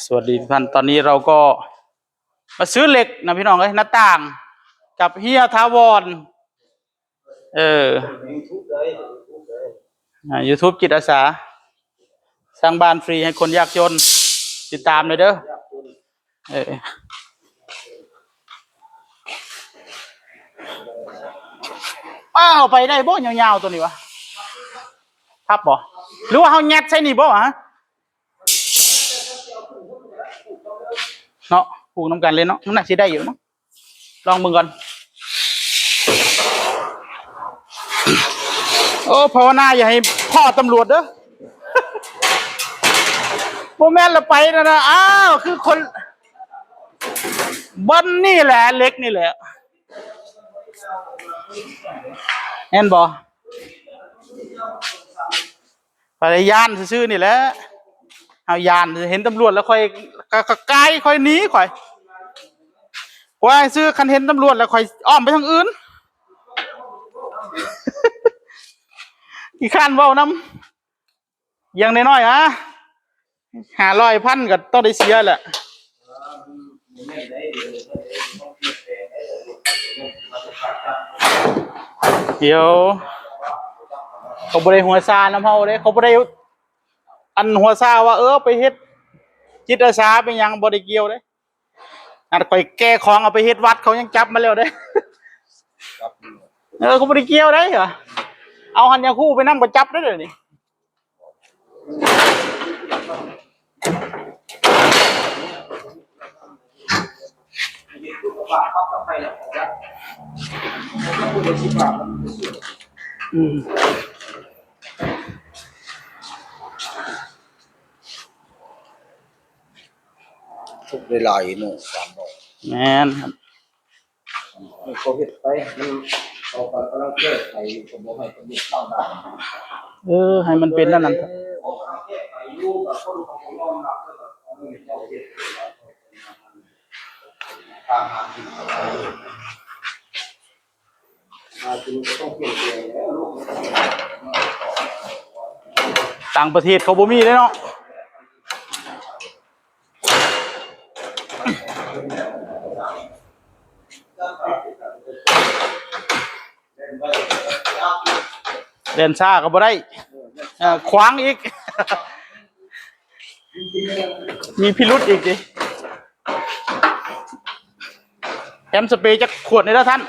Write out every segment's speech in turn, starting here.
สวัสดีทุกท่านตอนนี้เราก็มาซื้อเหล็กนะพี่น้องหน้าต่างกับเฮียทาวรYouTube จิตอาสาสร้างบ้านฟรีให้คนยากจนติดตามเลยเด้อเอาไปได้บ่ยาวๆตัวนี้วะพับบ่หรือว่าเขาแงะใส่นี่บ่ฮะเนาะปลูกน้ำกันเลยเนาะน้ำหนักสิได้อยู่เนาะลองมึงก่อนโอ้ภาวนาอย่าให้พ่อตำรวจเด้อโมแม่นละไปนะอ้าวคือคนบนนี่แหละเล็กนี่แหละเห็นบ่พยายามซื่อๆนี่แหละเอายานเห็นตำรวจแล้วค่อยไกลค่อยหนีค่อยว่าซื้อคันเห็นตำรวจแล้วค่อยอ้อมไปทางอื่นกี่ขั้นเว้านำอย่างน้อยๆ500,000ก็ต้องได้เสียแหละเดี๋ยวเขาบ่ได้หัวซาน้ำเฮาเด้เขาบ่ได้อันหัวซาว่าไปเฮ็ดจิตอาสาเป็นหยังบ่ได้เกี่ยวเด้อันข่อยแก้ของเอาไปเฮ็ดวัดเขายังจับมาแล้วเด้เขาบ่ได้เกี่ยวได้เหรอเอาหันยาคู่ไปนำก็จับได้เลยนี่ทุกเวลาเนาะ3 ดอกแม่นครับโควิดไปมันเอากำลังแก้ไขผมบ่ให้คนนี้เข้าได้ให้มันเป็นนั่นครับต่างประเทศเขาบ่มีเลยเนาะเดินช้าก็บ่ได้ขวางอีกมีพิรุธอีกดิแถมสเปรย์จะขวดนี่แล้วท่าน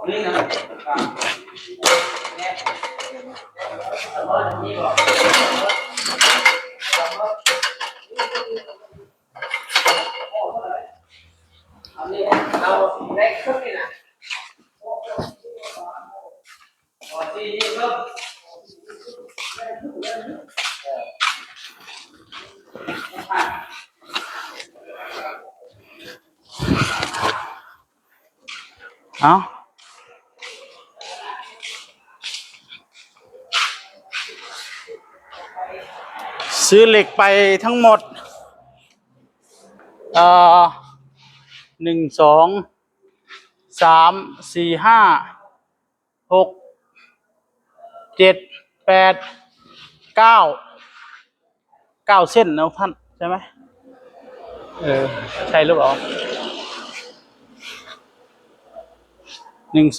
นี่นะเอาซื้อเหล็กไปทั้งหมด1 2 3 4 5 6 7 8 9 เส้นนะท่านใช่ไหมใช่หรือเปล่า1 2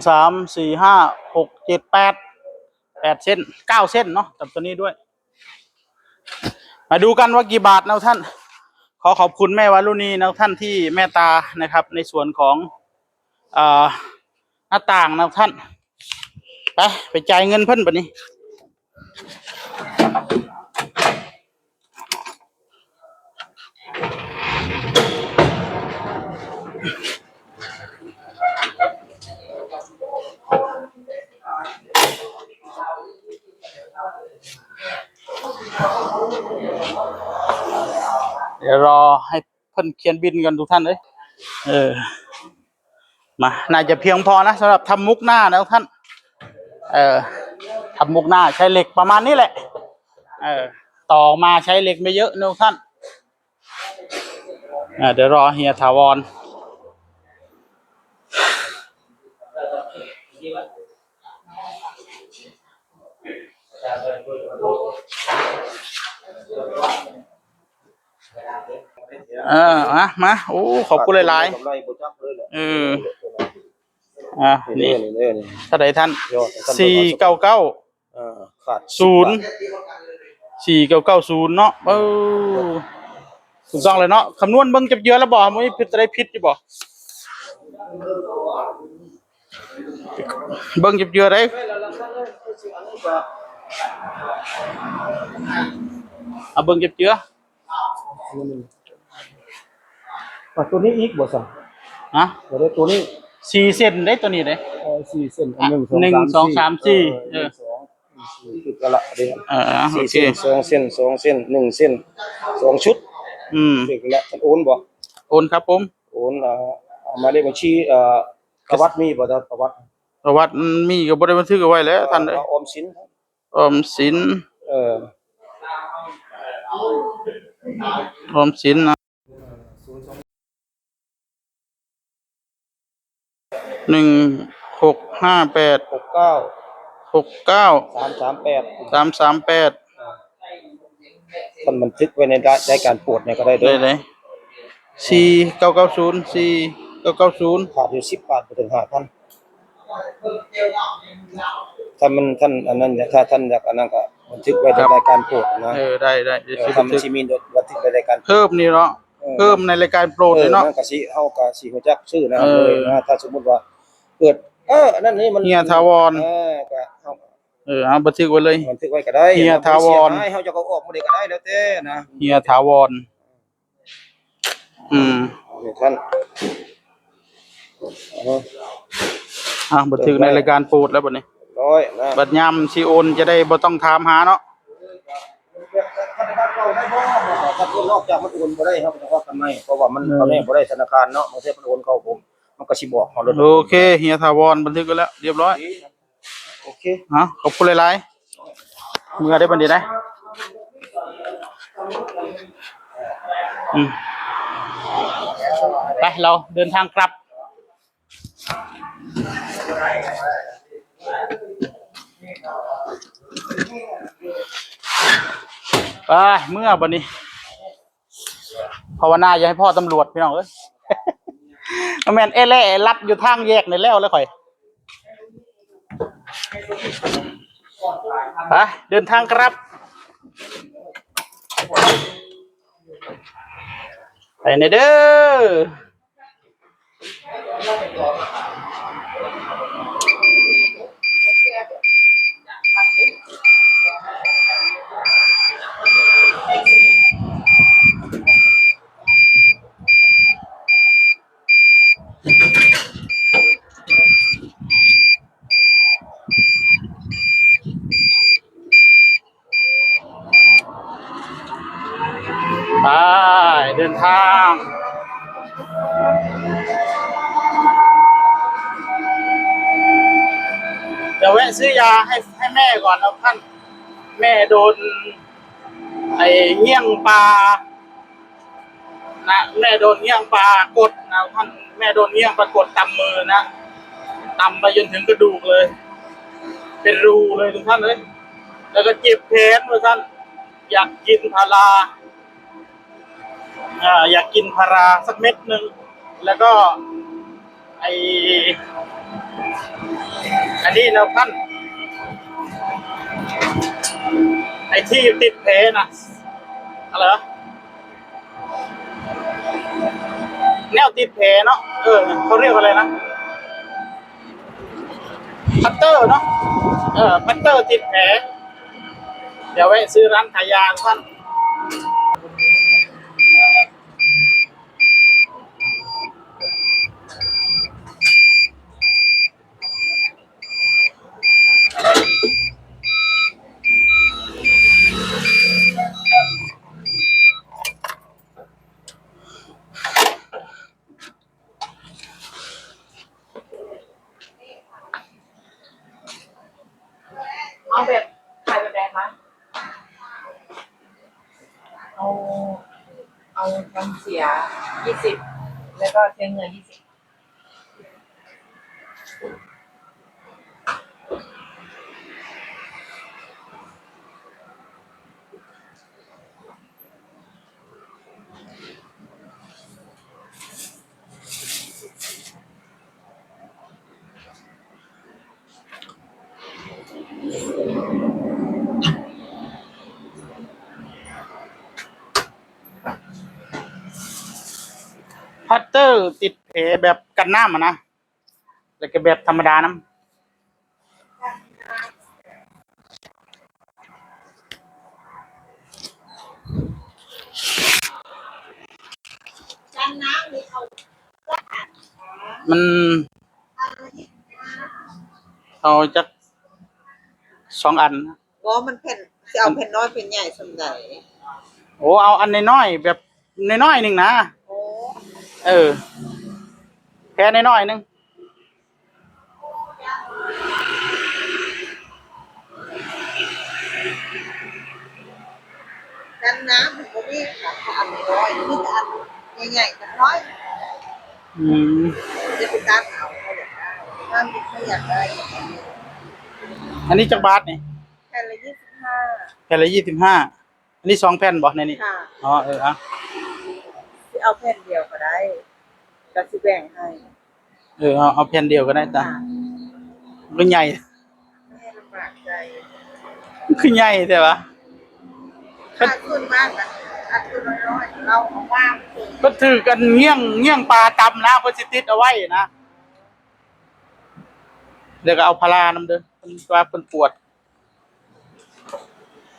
3 4 5 6 7 8 เส้น9 เส้นเนาะจับตัวนี้ด้วยมาดูกันว่ากี่บาทนะท่านขอขอบคุณแม่วารุณีนะท่านที่เมตตานะครับในส่วนของหน้าต่างนะท่านไปจ่ายเงินเพิ่นปะนี้เดี๋ยวรอให้เพิ่นเขียนบินกันทุกท่านเลย มาน่าจะเพียงพอนะสำหรับทำมุกหน้านะทุกท่านทำมุกหน้าใช้เหล็กประมาณนี้แหละต่อมาใช้เหล็กไม่เยอะนะทุกท่านเดี๋ยวรอเฮียถาวรมาโอ้ขอบคุณหลายๆนี่เท่าไหร่ท่าน499ขาด4990เนาะถูกต้องเลยเนาะคำนวณเบิ่งจับเยอะแล้วบ่ไม่ผิดจะได้ผิดอยู่บ่เบิ่งจับเยอะได้เบิ่งจับเยอะตัวนี้อีกบ่สั่งตัวนี้4เส้นได้ตัวนี้ได้4เส้น1 2 3 4คือกันละเด้4เส้น2เส้น2เส้น1เส้น2ชุดคือกันละโอนบ่โอนครับผมโอนมาเลขบัญชีประวัติมีบ่ประวัติมีก็บ่ได้บันทึกเอาไว้แล้วท่านเอ้ยออมสินนะ165869 ท่านบันทึกไว้ในรายการโปรดเนี่ยก็ได้เด้อ4990ขาดอยู่10 บาทบ่ถึง 5,000ท่านอันนั้นถ้าท่านอยากอันนั้นก็บันทึกไว้ในรายการโปรดนะได้เดี๋ยวทำสิมีบันทึกในรายการเพิ่มนี่เนาะเพิ่มในรายการโปรดเลยเนาะมันก็สิเฮาก็สิรู้จักชื่อนะครับเลยนะถ้าสมมุติว่าเกิดอันนั้นนี่มันเฮียถาวรก็เอาบันทึกไว้เลยบันทึกไว้ก็ได้เฮียถาวรเฮาจะเอาออกบ่ได้ก็ได้แล้วแต่นะเฮียถาวรท่านบันทึกในรายการโปรดแล้วบัดนี้นะบัดยามสิโอนจะได้บ่ต้องถามหาเนาะถ้านอกจากมันโอนบ่ได้ครับเพราะว่าทำไมเพราะว่ามันตอนนี้บ่ได้ธนาคารเนาะมันสิมันโอนเข้าผมมันก็สิบอกเฮาเลยโอเคเฮียถาวรบันทึกไว้แล้วเรียบร้อยโอเคขอบคุณหลายๆเมื่อได้บัดนี้ได้ไปเราเดินทางกลับไปเมื่อบัดนี้ภาวนาอย่าให้พ่อตำรวจพี่น้องเอ้ยแม่นเล่ลัดอยู่ทางแยกในแล้วข่อยไปเดินทางครับไปในเด้อไปเดินทางเดี๋ยวแวะซื้อยาให้แม่ก่อนนะท่านแม่โดนเงี้ยงปลานะแม่โดนเงี้ยงปลากดนะท่านแม่โดนเงี้ยงปลากดตำมือนะตำไปจนถึงกระดูกเลยเป็นรูเลยทุกท่านเลยแล้วก็เจ็บแขนทุกท่านอยากกินพาราอยากกินพาราสักเม็ดนึงแล้วก็อันนี้นะท่านที่ติดแผลนะอะไรแนวติดแผลเนาะเขาเรียกอะไรนะพัตเตอร์เนาะพัตเตอร์ติดแผลเดี๋ยวไว้ซื้อร้านขายยาท่าน สีย20แล้วก็เสียเงิน20พัตเตอร์ติดแผลแบบกันน้ำนะแล้วก็แบบธรรมดาน้ำมันเอาจาก2 อัน ก็มันแผ่นจะเอาแผ่นน้อยแผ่นใหญ่ส่วนไหน โอ้เอาอันน้อยๆแบบน้อยๆหนึ่งนะ โอ้ เออแค่น้อยๆหนึง กันน้ำมันก็มีค่ะอันน้อยนี่แต่อันใหญ่ๆกันน้อย อืม จะไปตัดเอาเขาอยากได้ถ้าไม่อยากได้ อันนี้จักบาทนี่ แผ่นละ25แผ่นละ25อันนี้2 แผ่นบ่ในนี้ ค่ะ อ๋อเอา ที่เอาแผ่นเดียวก็ได้ก็สิแบ่งให้ เอาแผ่นเดียวก็ได้จ้ะ ค่ะ มันใหญ่ ไม่ให้ลำบากใจ คือใหญ่ใช่ปะ ขาดทุนมากอะขาดทุนน้อยๆเราเอาว่างทุน ก็ถือกันเงี้ยงปลาตำนะเพิ่นสิติดเอาไว้นะเดี๋ยวก็เอาพารานำเด้อเพิ่นว่าเพิ่นปวด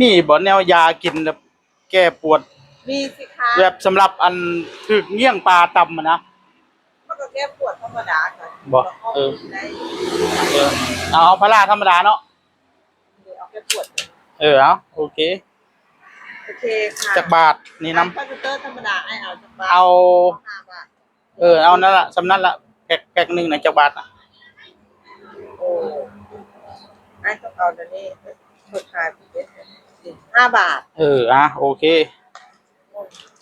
มีบ่แนวยากินแบบแก้ปวด มีสิคะ แบบสำหรับอันถือเงี้ยงปลาตำอะนะ มันก็แก้ปวดธรรมดาค่ะ บ่เออ เอาพาราธรรมดาเนาะ เอาแก้ปวด เอาโอเค โอเคค่ะ จักบาทนี่น้ำ คอมพิวเตอร์ธรรมดาเอาจากบ้าน เอา 5 บาท เอานั่นล่ะสำนั้นล่ะแพ็คหนึงน่ะจักบาทน่ะ โอ้ต้องเอาเดี๋ยวนี้สุดท้าย5 บาท โอเค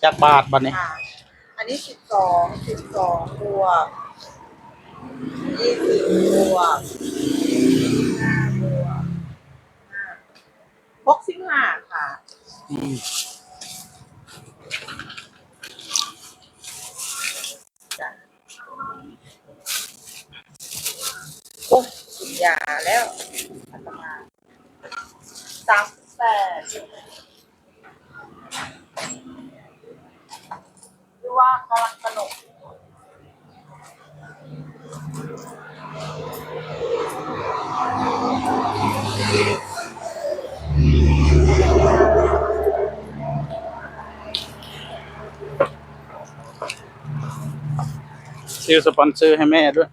จักบาทบัดนี้ ค่ะอันนี้12บวก20บวก5บวก65ค่ะ อืม จ้ะโอ้กินยาแล้วอาตมา38หรือว่ากำลังสนุก ซื้อสปอนเซอร์ให้แม่ด้วย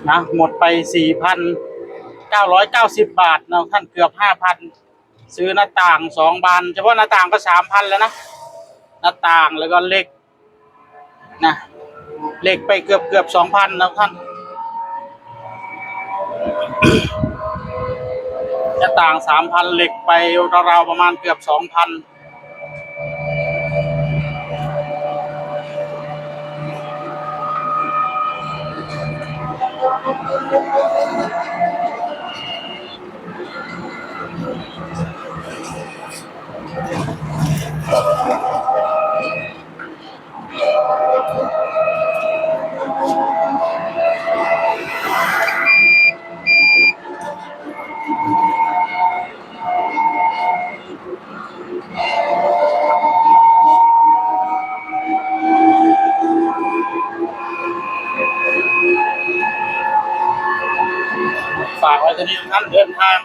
นะหมดไป 4,990 บาทนะท่านเกือบ 5,000 ซื้อหน้าต่าง2 บานเฉพาะหน้าต่างก็ 3,000 แล้วนะหน้าต่างแล้วก็เหล็กนะเหล็กไปเกือบ 2,000นะท่าน หน้าต่าง 3,000 เหล็กไปราวๆประมาณเกือบ 2,000ฝากไว้ที่นี่ท่านเดินทาง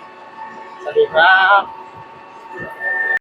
สวัสดีครับ